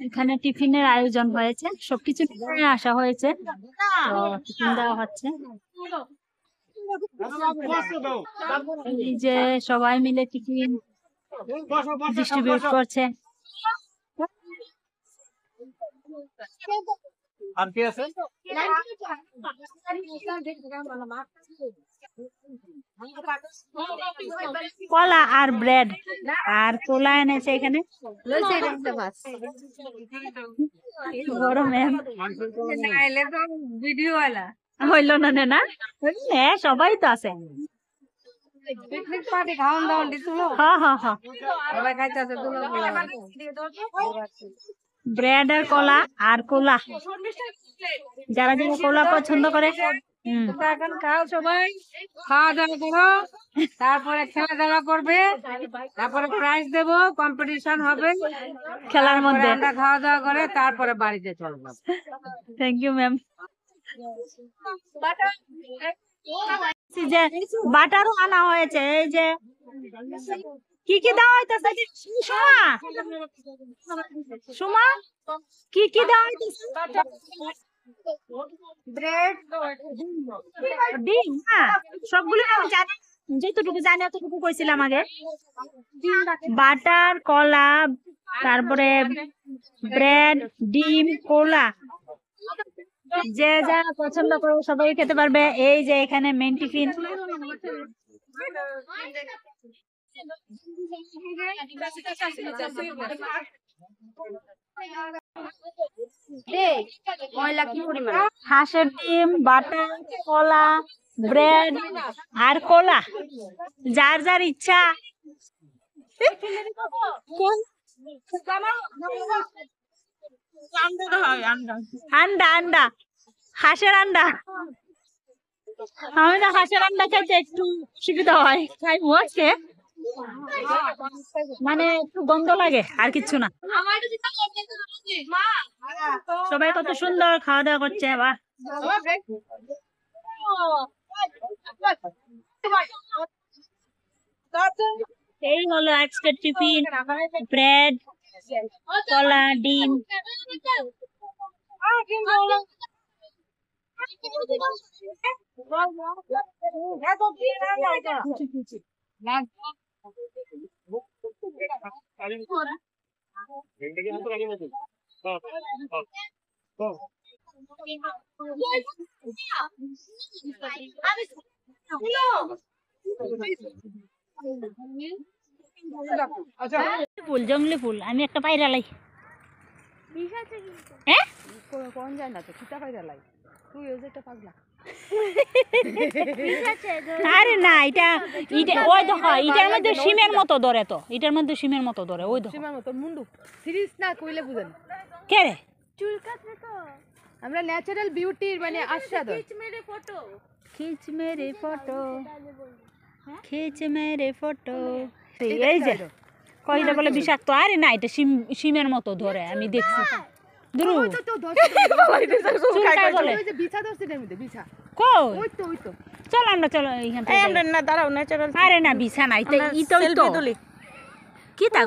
এখানে টিফিনের আয়োজন হয়েছে, সবকিছু নিয়ে আসা হয়েছে, তো টিফিন দেওয়া হচ্ছে। এই যে সবাই মিলে টিফিন ডিস্ট্রিবিউট করছে। আর কি আছে? কলা আর ব্রেড আর কোলা এনেছে এখানে। গরমে হইল না না, হ্যাঁ সবাই তো আছে। ব্রেড আর কলা আর কোলা, যারা যারা কোলা পছন্দ করে এখন খাও সবাই, খাওয়া দাওয়া করো, তারপরে খেলাধুলা করবে, তারপরে প্রাইজ দেবো, কম্পিটিশন হবে খেলার মধ্যে। আমরা খাওয়া দাওয়া করে তারপরে বাড়িতে চলবো। Thank you ma'am. যে বাটারও আনা হয়েছে, এই যে কি কি দেওয়া হইতেছে সুমা, সুমা কি কি দেওয়া হইতেছে? ব্রেড, ডিম, হ্যাঁ সবগুলো আমি জানি, যেটুকু জানি অতটুকু কইছিলাম আগে। বাটার, কলা, তারপরে ব্রেড, ডিম, কোলা, যে যা পছন্দ করে সবাই খেতে পারবে। এই যে এখানে মেন টিফিন। হাঁসের ডিম, বাটার, কলা, ব্রেড আর কোলা, যার যার ইচ্ছা। আন্ডা, আন্ডা, হাঁসের আন্ডা। আমি না হাঁসের আন্ডা খাইতে একটু সুবিধা হয়, খাই আজকে, মানে একটু গন্ধ লাগে, আর কিচ্ছু না। সবাই কত সুন্দর খাওয়া দাওয়া করছে। বাহ, এই হলো আজকের টিফিন, ব্রেড, কলা, ডিম। ফুল, জঙ্গলি ফুল। আমি একটা পায়রা লাই। কোন যায় না তো কিটা পায়রা লাই, তুই ওই যে একটা পাগলা। আরে না, এটা ওই দেখো, এটার মধ্যে সিমের মতো ধরে, তো এটার মধ্যে সিমের মতো ধরে, ওই দেখো সিমের মতো মুন্ডু। সিরিজ না কইলে বুঝেন কে রে? চুল কাটলে তো আমরা ন্যাচারাল বিউটির মানে আস্বাদন। খিচ মেরে ফটো, খিচ মেরে ফটো। এই যে কইটা বলে বিষাক্ত। আরে না, এটা সিমের মতো ধরে, আমি দেখছি। চল আমরা, চলো এইখান থেকে। আরে না বিছা নাই, কি তা